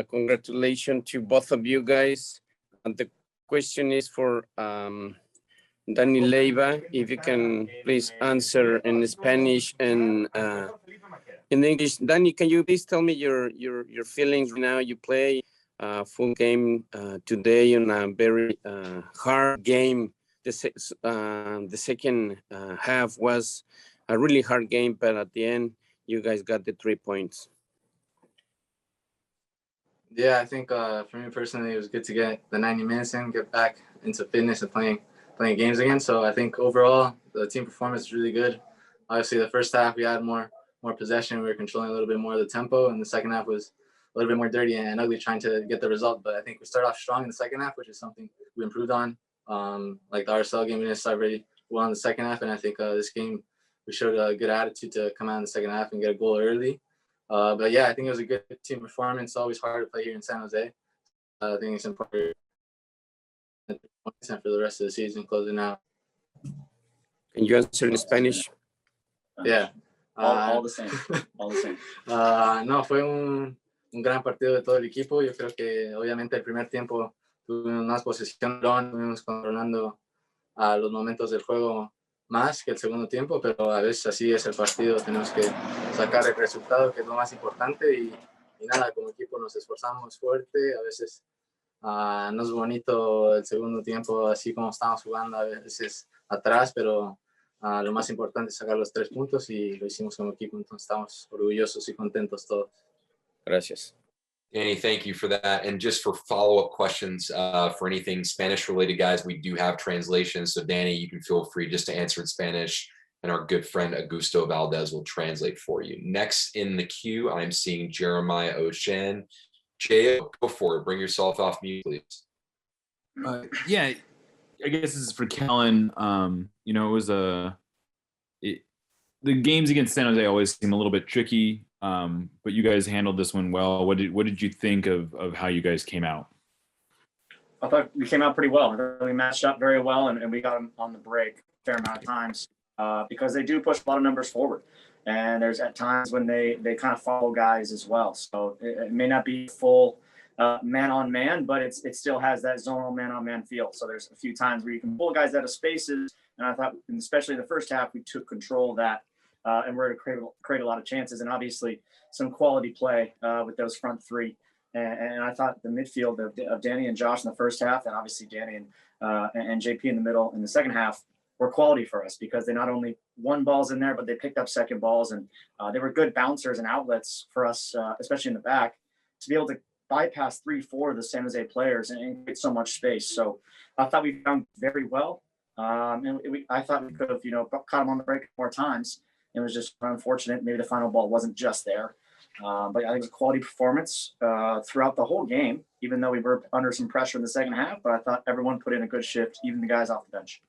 Congratulations to both of you guys. And the question is for Danny Leyva. If you can please answer in Spanish and in English. Danny, can you please tell me your feelings now? You play full game today in a very hard game. The second half was a really hard game, but at the end, you guys got the 3 points. Yeah, I think for me personally, it was good to get the 90 minutes in, get back into fitness and playing games again. So I think overall, the team performance is really good. Obviously, the first half, we had more possession. We were controlling a little bit more of the tempo, and the second half was a little bit more dirty and ugly trying to get the result. But I think we started off strong in the second half, which is something we improved on. Like the RSL game, we didn't start really well in the second half, and I think this game, we showed a good attitude to come out in the second half and get a goal early. But yeah, I think it was a good team performance. It's always hard to play here in San Jose. I think it's important and for the rest of the season closing out. Can you answer in Spanish? Yeah. All the same. All the same. No, fue un gran partido de todo el equipo. Yo creo que obviamente el primer tiempo tuvimos más posesión, estuvimos controlando los momentos del juego más que el segundo tiempo, pero a veces así es el partido. Tenemos que sacar el resultado, que es lo más importante, y nada, como equipo nos esforzamos fuerte. A veces no es bonito el segundo tiempo así como estamos jugando a veces atrás, pero lo más importante es sacar los 3 puntos y lo hicimos como equipo, entonces estamos orgullosos y contentos todos. Gracias. Danny, thank you for that. And just for follow-up questions for anything Spanish-related, guys, we do have translations. So, Danny, you can feel free just to answer in Spanish, and our good friend Augusto Valdez will translate for you. Next in the queue, I'm seeing Jeremiah O'Shan. Jay, go for it. Bring yourself off mute, please. Yeah, I guess this is for Kelyn. You know, it was the games against San Jose always seem a little bit tricky. But you guys handled this one well. What did you think of how you guys came out? I thought we came out pretty well. We matched up very well, and we got them on the break a fair amount of times because they do push a lot of numbers forward. And there's at times when they kind of follow guys as well. So it may not be full man-on-man, but it still has that zonal man-on-man feel. So there's a few times where you can pull guys out of spaces. And I thought, and especially in the first half, we took control of that. And we're going to create a lot of chances, and obviously some quality play with those front three. And I thought the midfield of Danny and Josh in the first half, and obviously Danny and JP in the middle in the second half, were quality for us because they not only won balls in there, but they picked up second balls, and they were good bouncers and outlets for us, especially in the back, to be able to bypass 3-4 of the San Jose players and create so much space. So I thought we found very well. And I thought we could have, caught them on the break more times. It was just unfortunate. Maybe the final ball wasn't just there. But I think it was a quality performance throughout the whole game, even though we were under some pressure in the second half. But I thought everyone put in a good shift, even the guys off the bench.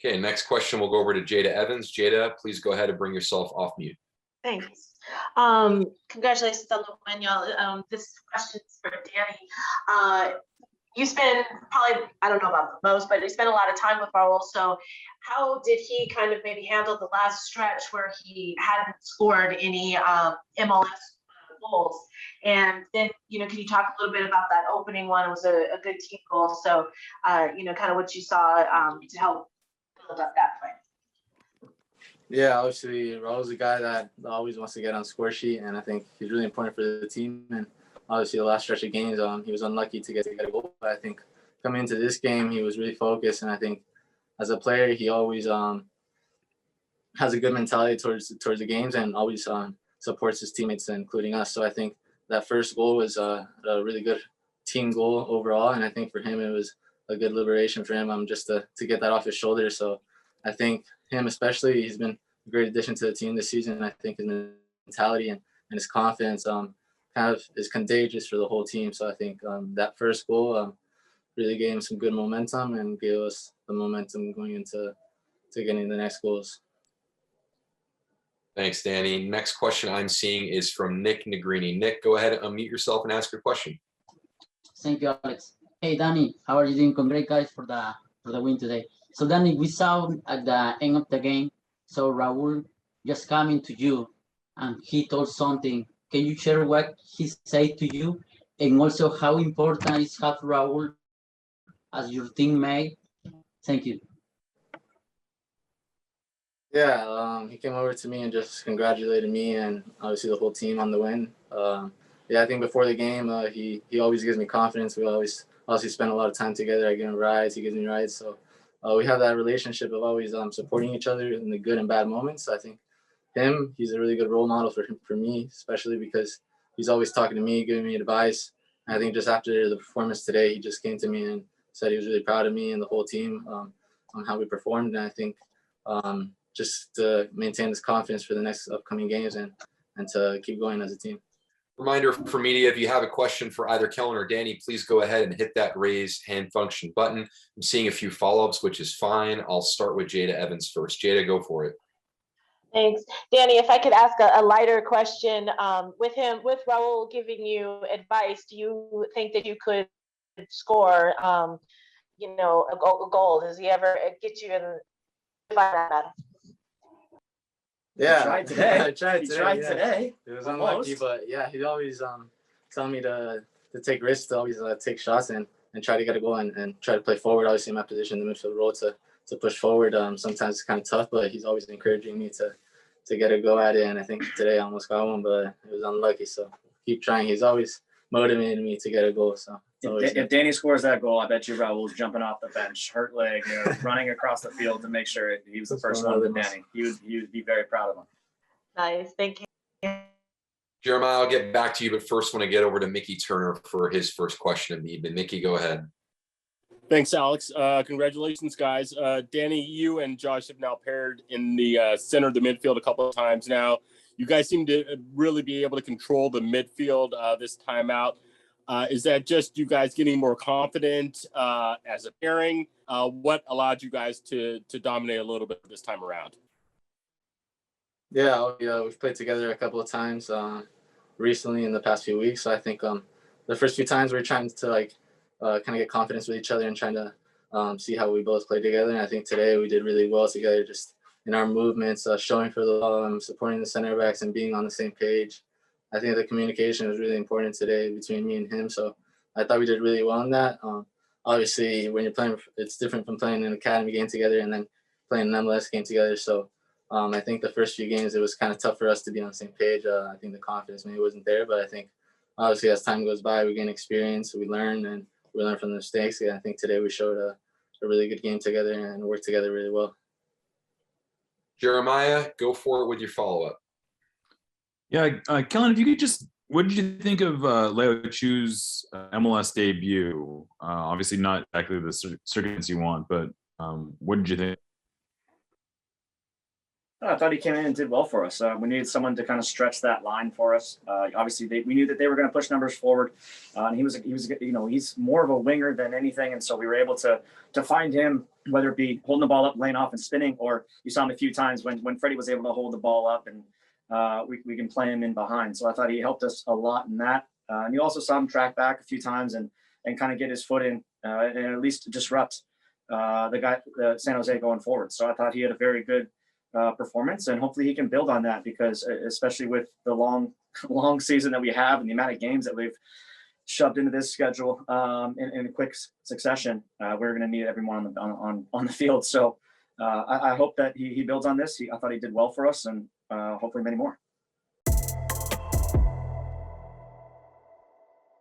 Okay, next question, we'll go over to Jada Evans. Jada, please go ahead and bring yourself off mute. Thanks. Congratulations on the win, y'all. This question is for Danny. You spend probably, I don't know about the most, but you spent a lot of time with Raul. So how did he kind of maybe handle the last stretch where he hadn't scored any MLS goals? And then, can you talk a little bit about that opening one? It was a good team goal. So, kind of what you saw to help build up that play. Yeah, obviously, Raul's a guy that always wants to get on score sheet, and I think he's really important for the team. And obviously, the last stretch of games, he was unlucky to get a goal. But I think coming into this game, he was really focused, and I think as a player, he always has a good mentality towards the games and always supports his teammates, including us. So I think that first goal was a really good team goal overall, and I think for him it was a good liberation for him just to get that off his shoulders. So I think him especially, he's been a great addition to the team this season. I think his mentality and his confidence kind of is contagious for the whole team. So I think that first goal really gave him some good momentum and gave us the momentum going into getting the next goals. Thanks, Danny. Next question I'm seeing is from Nick Negrini. Nick, go ahead and unmute yourself and ask your question. Thank you, Alex. Hey, Danny, how are you doing? Congrats, guys, for the win today. So, Danny, we saw at the end of the game, so Raul just coming to you, and he told something can you share what he said to you, and also how important is have Raul as your teammate? Thank you. Yeah, he came over to me and just congratulated me and obviously the whole team on the win. Yeah, I think before the game, he always gives me confidence. We always spend a lot of time together. I give him rides, he gives me rides. So we have that relationship of always supporting each other in the good and bad moments. So I think he's a really good role model for me, especially because he's always talking to me, giving me advice. And I think just after the performance today, he just came to me and said he was really proud of me and the whole team on how we performed. And I think just to maintain this confidence for the next upcoming games and to keep going as a team. Reminder for media, if you have a question for either Kelyn or Danny, please go ahead and hit that raise hand function button. I'm seeing a few follow-ups, which is fine. I'll start with Jada Evans first. Jada, go for it. Thanks. Danny, if I could ask a lighter question, with Raul giving you advice, do you think that you could score, a goal? Does he ever get you in that battle? Yeah, He tried today. I tried today. It was Almost. unlucky, but yeah, he'd always tell me to take risks, to always take shots and try to get a goal and try to play forward. Obviously, in my position, the midfield role to push forward. Sometimes it's kind of tough, but he's always encouraging me to get a go at it. And I think today I almost got one, but it was unlucky. So keep trying. He's always motivated me to get a goal. So if Danny scores that goal, I bet you Raul's jumping off the bench, hurt leg, running across the field to make sure he was the first one with Danny. He would be very proud of him. Nice, thank you. Jeremiah, I'll get back to you, but first want to get over to Mickey Turner for his first question of the evening. Mickey, go ahead. Thanks, Alex. Congratulations, guys. Danny, you and Josh have now paired in the center of the midfield a couple of times now. You guys seem to really be able to control the midfield this time out. Is that just you guys getting more confident as a pairing? What allowed you guys to dominate a little bit this time around? Yeah, we've played together a couple of times recently in the past few weeks. So I think the first few times we were trying to kind of get confidence with each other and trying to see how we both play together. And I think today we did really well together, just in our movements, showing for the ball, supporting the center backs and being on the same page. I think the communication was really important today between me and him. So I thought we did really well in that. Obviously, when you're playing, it's different from playing an academy game together and then playing an MLS game together. So I think the first few games, it was kind of tough for us to be on the same page. I think the confidence maybe wasn't there, but I think obviously as time goes by, we gain experience, we learn, and we learn from the mistakes. And I think today we showed a really good game together and worked together really well. Jeremiah, go for it with your follow-up. Yeah, Kelyn, if you could just, what did you think of Leo Chu's MLS debut? Obviously not exactly the circumstance you want, but what did you think? I thought he came in and did well for us. We needed someone to kind of stretch that line for us. Obviously, we knew that they were going to push numbers forward. And he was, he's more of a winger than anything, and so we were able to find him, whether it be holding the ball up, laying off, and spinning, or you saw him a few times when Freddie was able to hold the ball up, and we can play him in behind. So I thought he helped us a lot in that. And you also saw him track back a few times and kind of get his foot in and at least disrupt the San Jose going forward. So I thought he had a very good performance, and hopefully he can build on that, because especially with the long season that we have and the amount of games that we've shoved into this schedule in a quick succession, we're going to need everyone on the field. So I hope that he builds on this. I thought he did well for us, and hopefully many more.